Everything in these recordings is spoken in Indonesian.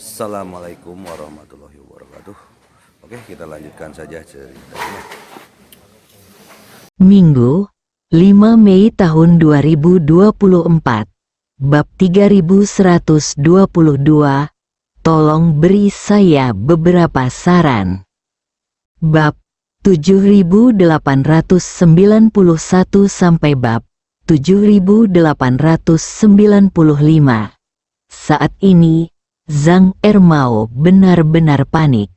Assalamualaikum warahmatullahi wabarakatuh. Oke, kita lanjutkan saja ceritanya. Minggu, 5 Mei tahun 2024. Bab 3122. Tolong beri saya beberapa saran. Bab 7891 sampai bab 7895. Saat ini Zhang Ermao benar-benar panik.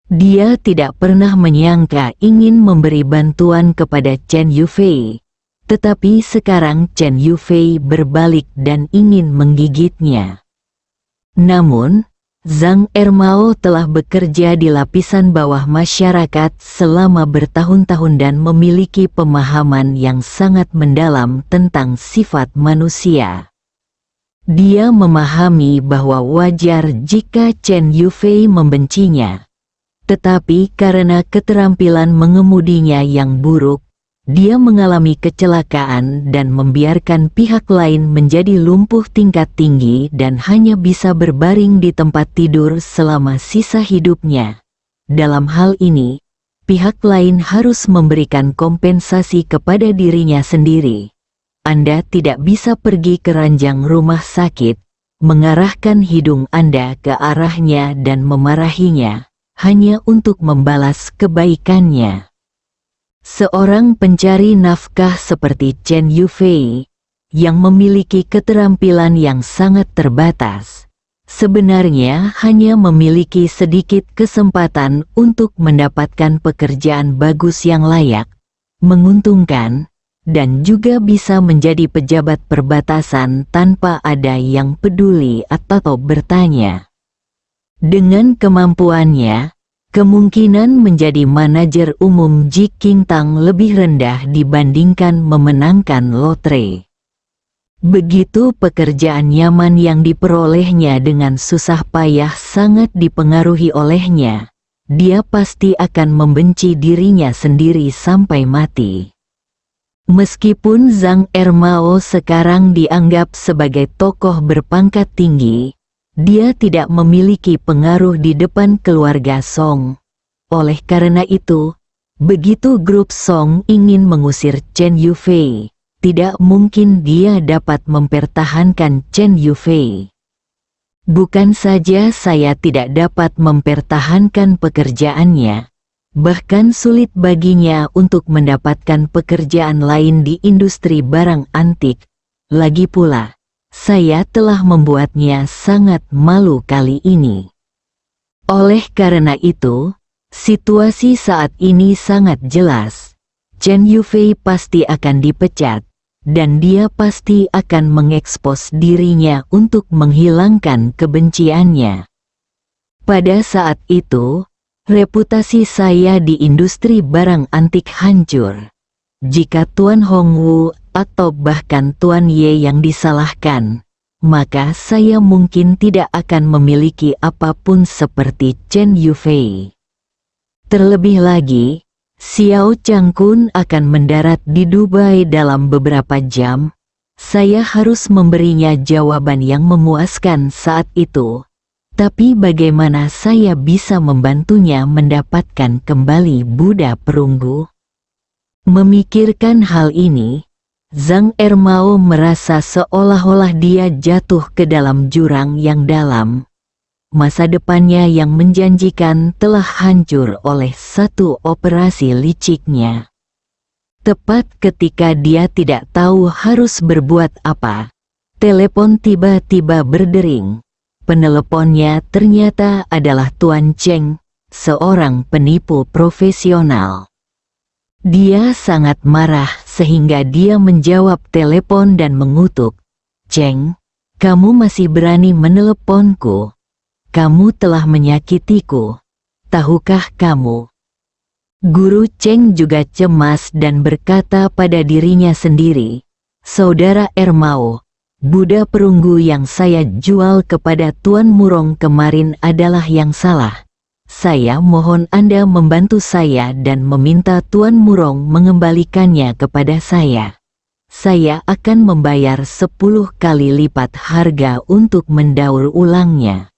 Dia tidak pernah menyangka ingin memberi bantuan kepada Chen Yufei, tetapi sekarang Chen Yufei berbalik dan ingin menggigitnya. Namun, Zhang Ermao telah bekerja di lapisan bawah masyarakat selama bertahun-tahun dan memiliki pemahaman yang sangat mendalam tentang sifat manusia. Dia memahami bahwa wajar jika Chen Yufei membencinya. Tetapi karena keterampilan mengemudinya yang buruk, dia mengalami kecelakaan dan membiarkan pihak lain menjadi lumpuh tingkat tinggi dan hanya bisa berbaring di tempat tidur selama sisa hidupnya. Dalam hal ini, pihak lain harus memberikan kompensasi kepada dirinya sendiri. Anda tidak bisa pergi ke ranjang rumah sakit, mengarahkan hidung Anda ke arahnya dan memarahinya, hanya untuk membalas kebaikannya. Seorang pencari nafkah seperti Chen Yufei, yang memiliki keterampilan yang sangat terbatas, sebenarnya hanya memiliki sedikit kesempatan untuk mendapatkan pekerjaan bagus yang layak, menguntungkan, dan juga bisa menjadi pejabat perbatasan tanpa ada yang peduli atau bertanya. Dengan kemampuannya, kemungkinan menjadi manajer umum Ji Qingtang lebih rendah dibandingkan memenangkan lotre. Begitu pekerjaan nyaman yang diperolehnya dengan susah payah sangat dipengaruhi olehnya, dia pasti akan membenci dirinya sendiri sampai mati. Meskipun Zhang Ermao sekarang dianggap sebagai tokoh berpangkat tinggi, dia tidak memiliki pengaruh di depan keluarga Song. Oleh karena itu, begitu grup Song ingin mengusir Chen Yufei, tidak mungkin dia dapat mempertahankan Chen Yufei. Bukan saja saya tidak dapat mempertahankan pekerjaannya, bahkan sulit baginya untuk mendapatkan pekerjaan lain di industri barang antik. Lagi pula, saya telah membuatnya sangat malu kali ini. Oleh karena itu, situasi saat ini sangat jelas. Chen Yufei pasti akan dipecat, dan dia pasti akan mengekspos dirinya untuk menghilangkan kebenciannya. Pada saat itu, reputasi saya di industri barang antik hancur. Jika Tuan Hongwu atau bahkan Tuan Ye yang disalahkan, maka saya mungkin tidak akan memiliki apapun seperti Chen Yufei. Terlebih lagi, Xiao Changkun akan mendarat di Dubai dalam beberapa jam. Saya harus memberinya jawaban yang memuaskan saat itu. Tapi bagaimana saya bisa membantunya mendapatkan kembali Buddha perunggu? Memikirkan hal ini, Zhang Ermao merasa seolah-olah dia jatuh ke dalam jurang yang dalam. Masa depannya yang menjanjikan telah hancur oleh satu operasi liciknya. Tepat ketika dia tidak tahu harus berbuat apa, telepon tiba-tiba berdering. Peneleponnya ternyata adalah Tuan Cheng, seorang penipu profesional. Dia sangat marah sehingga dia menjawab telepon dan mengutuk, "Cheng, kamu masih berani meneleponku? Kamu telah menyakitiku. Tahukah kamu?" Guru Cheng juga cemas dan berkata pada dirinya sendiri, "Saudara Ermao, Buddha perunggu yang saya jual kepada Tuan Murong kemarin adalah yang salah. Saya mohon Anda membantu saya dan meminta Tuan Murong mengembalikannya kepada saya. Saya akan membayar 10 kali lipat harga untuk mendaur ulangnya."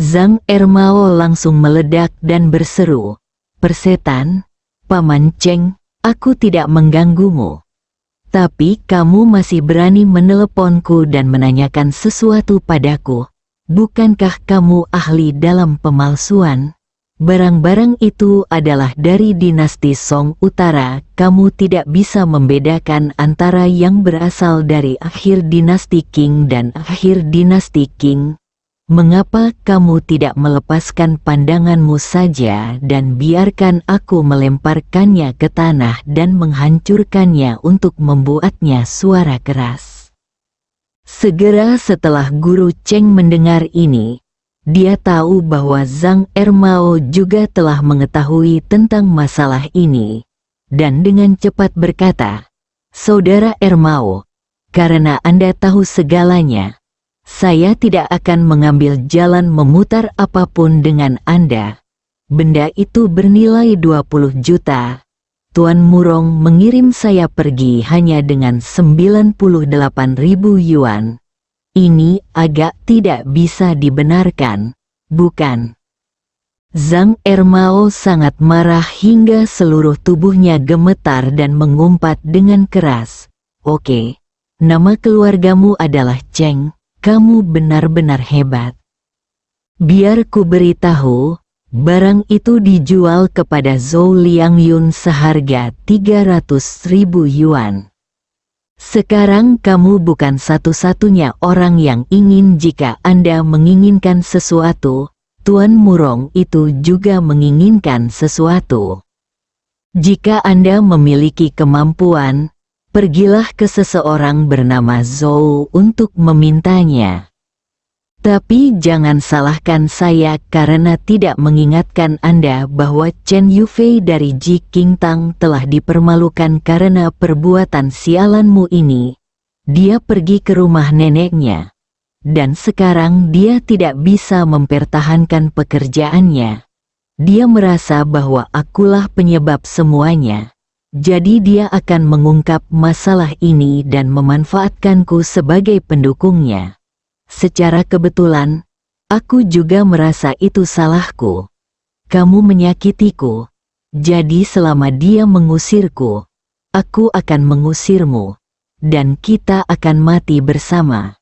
Zhang Ermao langsung meledak dan berseru, "Persetan, Paman Cheng, aku tidak mengganggumu. Tapi kamu masih berani meneleponku dan menanyakan sesuatu padaku. Bukankah kamu ahli dalam pemalsuan? Barang-barang itu adalah dari dinasti Song Utara. Kamu tidak bisa membedakan antara yang berasal dari akhir dinasti Qing dan akhir dinasti Qing. Mengapa kamu tidak melepaskan pandanganmu saja dan biarkan aku melemparkannya ke tanah dan menghancurkannya untuk membuatnya suara keras?" Segera setelah Guru Cheng mendengar ini, dia tahu bahwa Zhang Ermao juga telah mengetahui tentang masalah ini, dan dengan cepat berkata, "Saudara Ermao, karena Anda tahu segalanya, saya tidak akan mengambil jalan memutar apapun dengan Anda. Benda itu bernilai 20 juta. Tuan Murong mengirim saya pergi hanya dengan 98.000 yuan. Ini agak tidak bisa dibenarkan, bukan?" Zhang Ermao sangat marah hingga seluruh tubuhnya gemetar dan mengumpat dengan keras, "Oke, nama keluargamu adalah Cheng. Kamu benar-benar hebat. Biar ku beritahu, barang itu dijual kepada Zhou Liangyun seharga 300.000 yuan. Sekarang kamu bukan satu-satunya orang yang ingin. Jika Anda menginginkan sesuatu, Tuan Murong itu juga menginginkan sesuatu. Jika Anda memiliki kemampuan, pergilah ke seseorang bernama Zhou untuk memintanya. Tapi jangan salahkan saya karena tidak mengingatkan Anda bahwa Chen Yufei dari Ji Qingtang telah dipermalukan karena perbuatan sialanmu ini. Dia pergi ke rumah neneknya, dan sekarang dia tidak bisa mempertahankan pekerjaannya. Dia merasa bahwa akulah penyebab semuanya. Jadi dia akan mengungkap masalah ini dan memanfaatkanku sebagai pendukungnya. Secara kebetulan, aku juga merasa itu salahku. Kamu menyakitiku, jadi selama dia mengusirku, aku akan mengusirmu, dan kita akan mati bersama."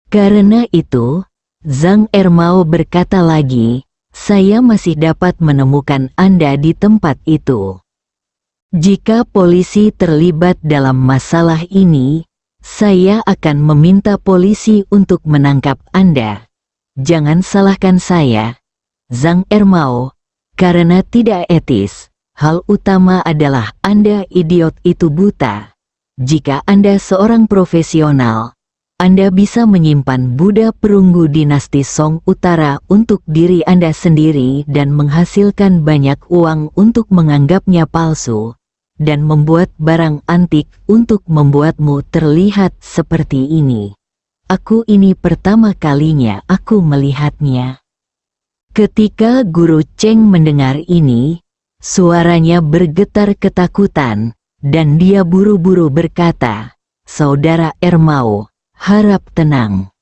Karena itu, Zhang Ermao berkata lagi, "Saya masih dapat menemukan Anda di tempat itu. Jika polisi terlibat dalam masalah ini, saya akan meminta polisi untuk menangkap Anda. Jangan salahkan saya, Zhang Ermao, karena tidak etis. Hal utama adalah Anda idiot itu buta. Jika Anda seorang profesional, Anda bisa menyimpan Buddha perunggu dinasti Song Utara untuk diri Anda sendiri dan menghasilkan banyak uang untuk menganggapnya palsu, dan membuat barang antik untuk membuatmu terlihat seperti ini. Aku ini pertama kalinya aku melihatnya." Ketika Guru Cheng mendengar ini, suaranya bergetar ketakutan, dan dia buru-buru berkata, "Saudara Ermao, harap tenang.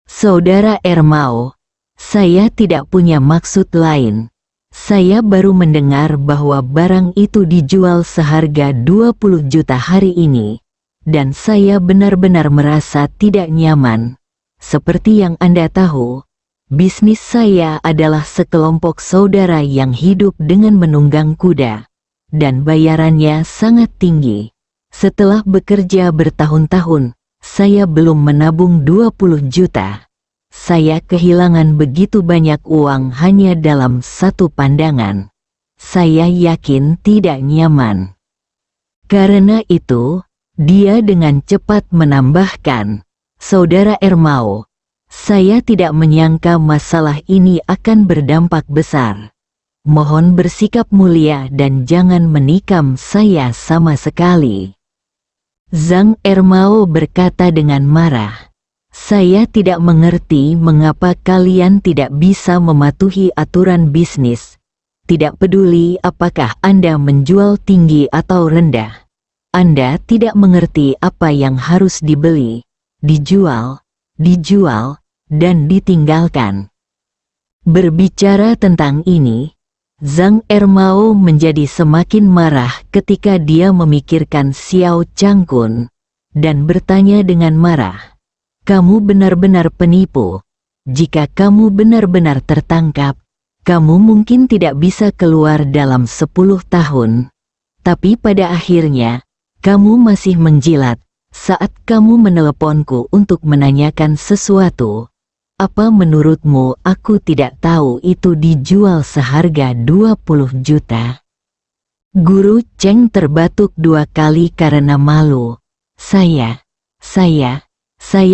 Saudara Ermao, saya tidak punya maksud lain. Saya baru mendengar bahwa barang itu dijual seharga 20 juta hari ini, dan saya benar-benar merasa tidak nyaman. Seperti yang Anda tahu, bisnis saya adalah sekelompok saudara yang hidup dengan menunggang kuda, dan bayarannya sangat tinggi. Setelah bekerja bertahun-tahun, saya belum menabung 20 juta. Saya kehilangan begitu banyak uang hanya dalam satu pandangan. Saya yakin tidak nyaman." Karena itu, dia dengan cepat menambahkan, "Saudara Ermao, saya tidak menyangka masalah ini akan berdampak besar. Mohon bersikap mulia dan jangan menikam saya sama sekali." Zhang Ermao berkata dengan marah, "Saya tidak mengerti mengapa kalian tidak bisa mematuhi aturan bisnis. Tidak peduli apakah Anda menjual tinggi atau rendah. Anda tidak mengerti apa yang harus dibeli, dijual, dan ditinggalkan. Berbicara tentang ini, Zhang Ermao menjadi semakin marah ketika dia memikirkan Xiao Changkun, dan bertanya dengan marah, "Kamu benar-benar penipu. Jika kamu benar-benar tertangkap, kamu mungkin tidak bisa keluar dalam 10 tahun. Tapi pada akhirnya, kamu masih menjilat saat kamu meneleponku untuk menanyakan sesuatu. Apa menurutmu aku tidak tahu itu dijual seharga 20 juta? Guru Cheng terbatuk 2 kali karena malu. Saya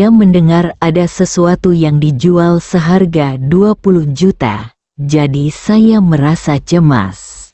mendengar ada sesuatu yang dijual seharga 20 juta, jadi saya merasa cemas.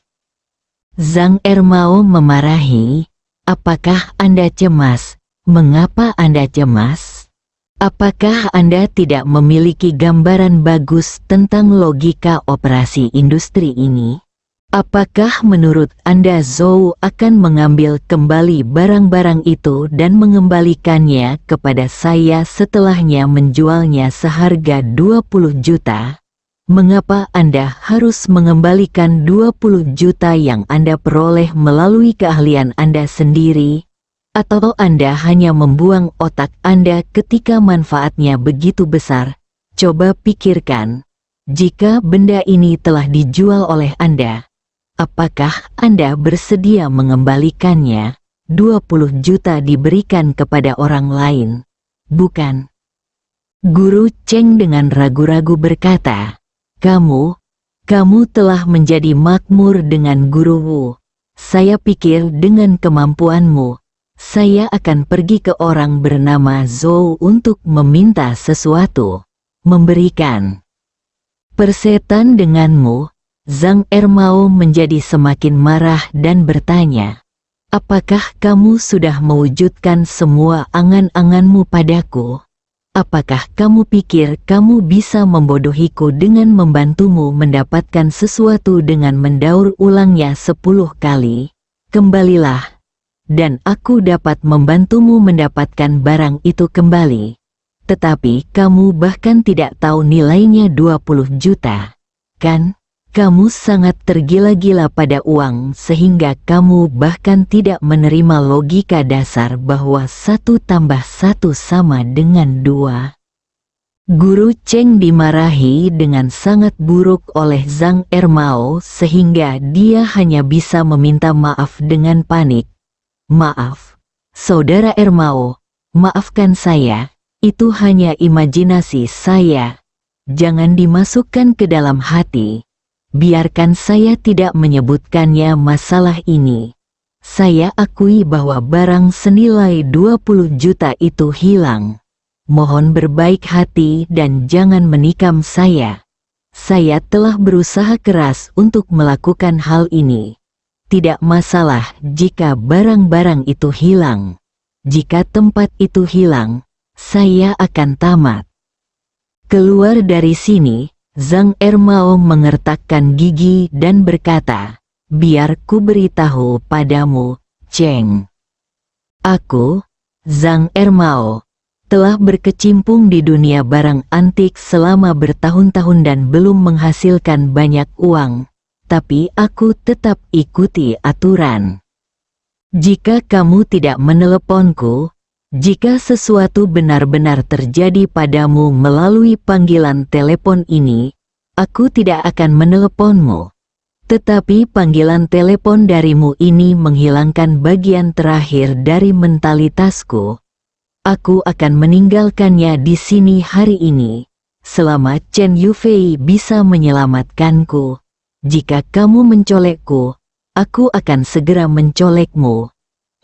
Zhang Ermao memarahi, "Apakah Anda cemas? Mengapa Anda cemas? Apakah Anda tidak memiliki gambaran bagus tentang logika operasi industri ini? Apakah menurut Anda Zhou akan mengambil kembali barang-barang itu dan mengembalikannya kepada saya setelahnya menjualnya seharga 20 juta? Mengapa Anda harus mengembalikan 20 juta yang Anda peroleh melalui keahlian Anda sendiri? Atau Anda hanya membuang otak Anda ketika manfaatnya begitu besar? Coba pikirkan, jika benda ini telah dijual oleh Anda, apakah Anda bersedia mengembalikannya? 20 juta diberikan kepada orang lain, bukan?" Guru Cheng dengan ragu-ragu berkata, Kamu telah menjadi makmur dengan Guru Wu. Saya pikir dengan kemampuanmu, saya akan pergi ke orang bernama Zhou untuk meminta sesuatu, memberikan persetan denganmu." Zhang Ermao menjadi semakin marah dan bertanya, "Apakah kamu sudah mewujudkan semua angan-anganmu padaku? Apakah kamu pikir kamu bisa membodohiku dengan membantumu mendapatkan sesuatu dengan mendaur ulangnya 10 kali? Kembalilah, dan aku dapat membantumu mendapatkan barang itu kembali. Tetapi kamu bahkan tidak tahu nilainya 20 juta, kan? Kamu sangat tergila-gila pada uang sehingga kamu bahkan tidak menerima logika dasar bahwa 1 tambah 1 sama dengan 2. Guru Cheng dimarahi dengan sangat buruk oleh Zhang Ermao sehingga dia hanya bisa meminta maaf dengan panik. "Maaf, Saudara Ermao, maafkan saya, itu hanya imajinasi saya. Jangan dimasukkan ke dalam hati. Biarkan saya tidak menyebutkannya masalah ini. Saya akui bahwa barang senilai 20 juta itu hilang. Mohon berbaik hati dan jangan menikam saya. Saya telah berusaha keras untuk melakukan hal ini. Tidak masalah jika barang-barang itu hilang. Jika tempat itu hilang, saya akan tamat." Keluar dari sini, Zhang Ermao mengertakkan gigi dan berkata, "Biar ku beritahu padamu, Cheng. Aku, Zhang Ermao, telah berkecimpung di dunia barang antik selama bertahun-tahun dan belum menghasilkan banyak uang, tapi aku tetap ikuti aturan. Jika kamu tidak meneleponku, jika sesuatu benar-benar terjadi padamu melalui panggilan telepon ini, aku tidak akan meneleponmu. Tetapi panggilan telepon darimu ini menghilangkan bagian terakhir dari mentalitasku. Aku akan meninggalkannya di sini hari ini, selama Chen Yufei bisa menyelamatkanku. Jika kamu mencolekku, aku akan segera mencolekmu.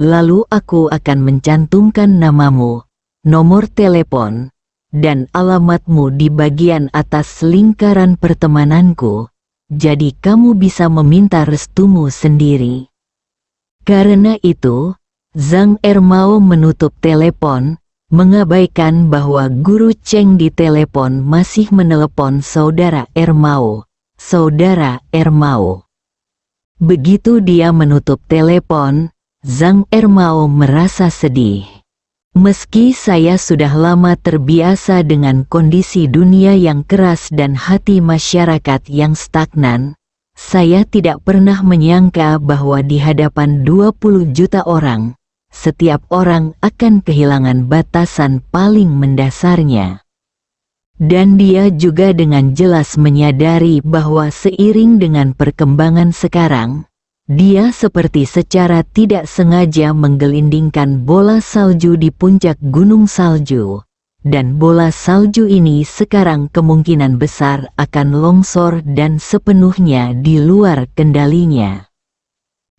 Lalu aku akan mencantumkan namamu, nomor telepon, dan alamatmu di bagian atas lingkaran pertemananku, jadi kamu bisa meminta restumu sendiri." Karena itu, Zhang Ermao menutup telepon, mengabaikan bahwa Guru Cheng di telepon masih menelepon Saudara Ermao. Begitu dia menutup telepon, Zhang Ermao merasa sedih. Meski saya sudah lama terbiasa dengan kondisi dunia yang keras dan hati masyarakat yang stagnan, saya tidak pernah menyangka bahwa di hadapan 20 juta orang, setiap orang akan kehilangan batasan paling mendasarnya. Dan dia juga dengan jelas menyadari bahwa seiring dengan perkembangan sekarang, dia seperti secara tidak sengaja menggelindingkan bola salju di puncak gunung salju, dan bola salju ini sekarang kemungkinan besar akan longsor dan sepenuhnya di luar kendalinya.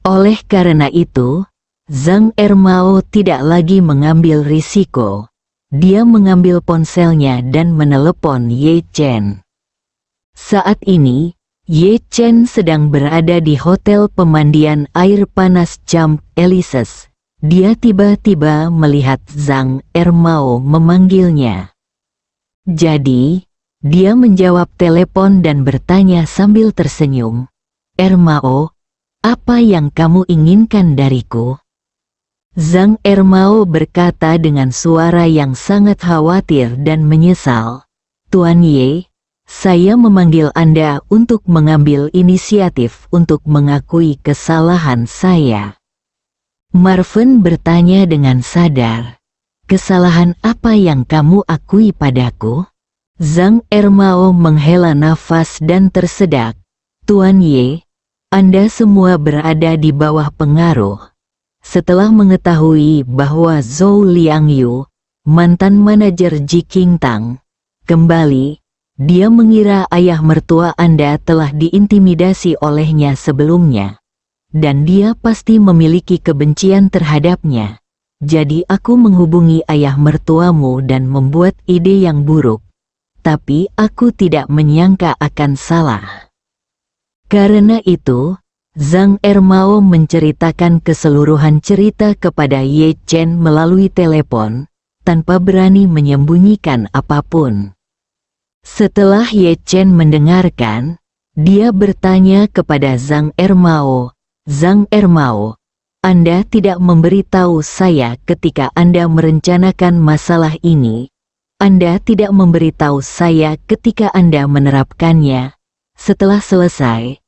Oleh karena itu, Zhang Ermao tidak lagi mengambil risiko. Dia mengambil ponselnya dan menelepon Ye Chen. Saat ini, Ye Chen sedang berada di hotel pemandian air panas Champ Elysees. Dia tiba-tiba melihat Zhang Ermao memanggilnya. Jadi, dia menjawab telepon dan bertanya sambil tersenyum, "Ermao, apa yang kamu inginkan dariku?" Zhang Ermao berkata dengan suara yang sangat khawatir dan menyesal, "Tuan Ye, saya memanggil Anda untuk mengambil inisiatif untuk mengakui kesalahan saya." Marvin bertanya dengan sadar, "Kesalahan apa yang kamu akui padaku?" Zhang Ermao menghela nafas dan tersedak, "Tuan Ye, Anda semua berada di bawah pengaruh." Setelah mengetahui bahwa Zhou Liangyu, mantan manajer Ji Qingtang, kembali, dia mengira ayah mertua Anda telah diintimidasi olehnya sebelumnya. Dan dia pasti memiliki kebencian terhadapnya. Jadi aku menghubungi ayah mertuamu dan membuat ide yang buruk. Tapi aku tidak menyangka akan salah. Karena itu, Zhang Ermao menceritakan keseluruhan cerita kepada Ye Chen melalui telepon, tanpa berani menyembunyikan apapun. Setelah Ye Chen mendengarkan, dia bertanya kepada Zhang Ermao, "Zhang Ermao, Anda tidak memberitahu saya ketika Anda merencanakan masalah ini. Anda tidak memberitahu saya ketika Anda menerapkannya. Setelah selesai,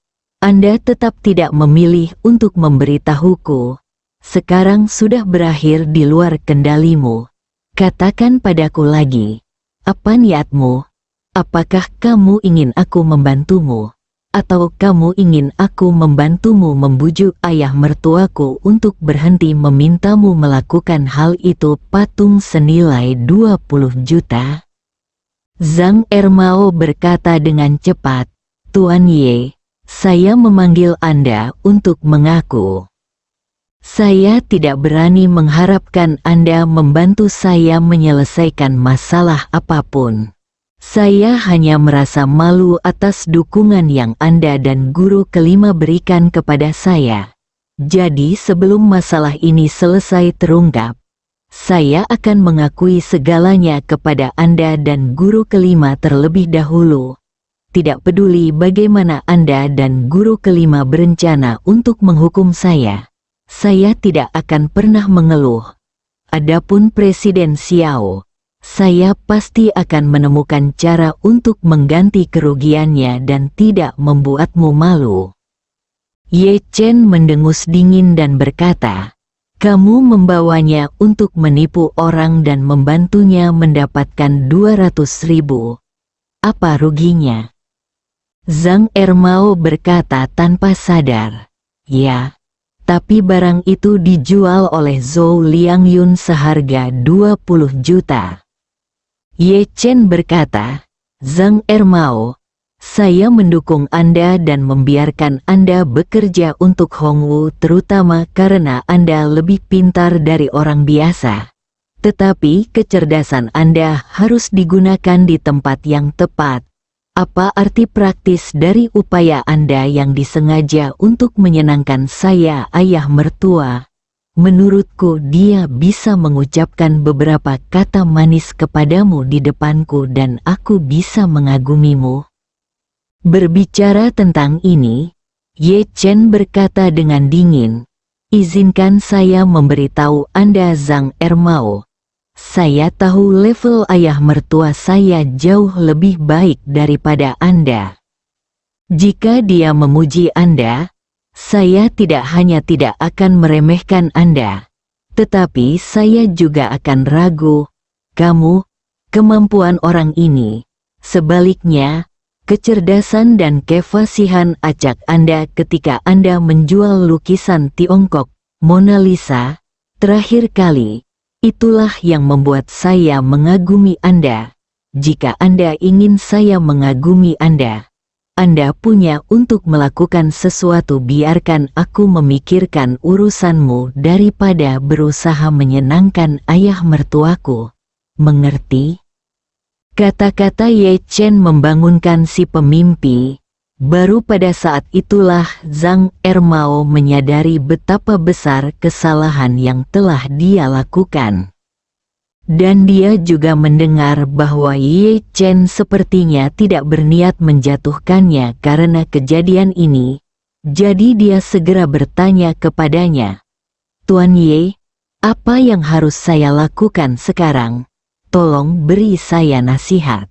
Anda tetap tidak memilih untuk memberitahuku. Sekarang sudah berakhir di luar kendalimu. Katakan padaku lagi, apa niatmu? Apakah kamu ingin aku membantumu? Atau kamu ingin aku membantumu membujuk ayah mertuaku untuk berhenti memintamu melakukan hal itu patung senilai 20 juta? Zhang Ermao berkata dengan cepat, "Tuan Ye, saya memanggil Anda untuk mengaku. Saya tidak berani mengharapkan Anda membantu saya menyelesaikan masalah apapun. Saya hanya merasa malu atas dukungan yang Anda dan guru kelima berikan kepada saya. Jadi sebelum masalah ini selesai terungkap, saya akan mengakui segalanya kepada Anda dan guru kelima terlebih dahulu. Tidak peduli bagaimana Anda dan guru kelima berencana untuk menghukum saya tidak akan pernah mengeluh. Adapun Presiden Xiao, saya pasti akan menemukan cara untuk mengganti kerugiannya dan tidak membuatmu malu." Ye Chen mendengus dingin dan berkata, "Kamu membawanya untuk menipu orang dan membantunya mendapatkan 200.000. Apa ruginya?" Zhang Ermao berkata tanpa sadar, "Ya, tapi barang itu dijual oleh Zhou Liangyun seharga 20 juta. Ye Chen berkata, "Zhang Ermao, saya mendukung Anda dan membiarkan Anda bekerja untuk Hongwu terutama karena Anda lebih pintar dari orang biasa. Tetapi kecerdasan Anda harus digunakan di tempat yang tepat. Apa arti praktis dari upaya Anda yang disengaja untuk menyenangkan saya, ayah mertua? Menurutku dia bisa mengucapkan beberapa kata manis kepadamu di depanku dan aku bisa mengagumimu." Berbicara tentang ini, Ye Chen berkata dengan dingin, "Izinkan saya memberitahu Anda Zhang Ermao, Saya tahu level ayah mertua saya jauh lebih baik daripada Anda. Jika dia memuji Anda, saya tidak hanya tidak akan meremehkan Anda, tetapi saya juga akan ragu, kamu, kemampuan orang ini. Sebaliknya, kecerdasan dan kefasihan acak Anda ketika Anda menjual lukisan Tiongkok, Mona Lisa, terakhir kali, itulah yang membuat saya mengagumi Anda. Jika Anda ingin saya mengagumi Anda punya untuk melakukan sesuatu. Biarkan aku memikirkan urusanmu daripada berusaha menyenangkan ayah mertuaku. Mengerti? Kata-kata Ye Chen membangunkan si pemimpi. Baru pada saat itulah Zhang Ermao menyadari betapa besar kesalahan yang telah dia lakukan. Dan dia juga mendengar bahwa Ye Chen sepertinya tidak berniat menjatuhkannya karena kejadian ini. Jadi dia segera bertanya kepadanya, "Tuan Ye, apa yang harus saya lakukan sekarang? Tolong beri saya nasihat."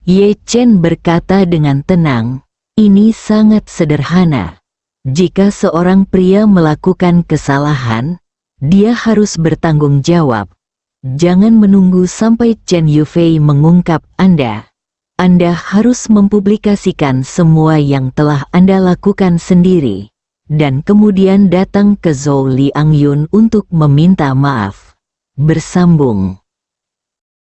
Ye Chen berkata dengan tenang, "Ini sangat sederhana. Jika seorang pria melakukan kesalahan, dia harus bertanggung jawab. Jangan menunggu sampai Chen Yufei mengungkap Anda. Anda harus mempublikasikan semua yang telah Anda lakukan sendiri, dan kemudian datang ke Zhou Liangyun untuk meminta maaf." Bersambung.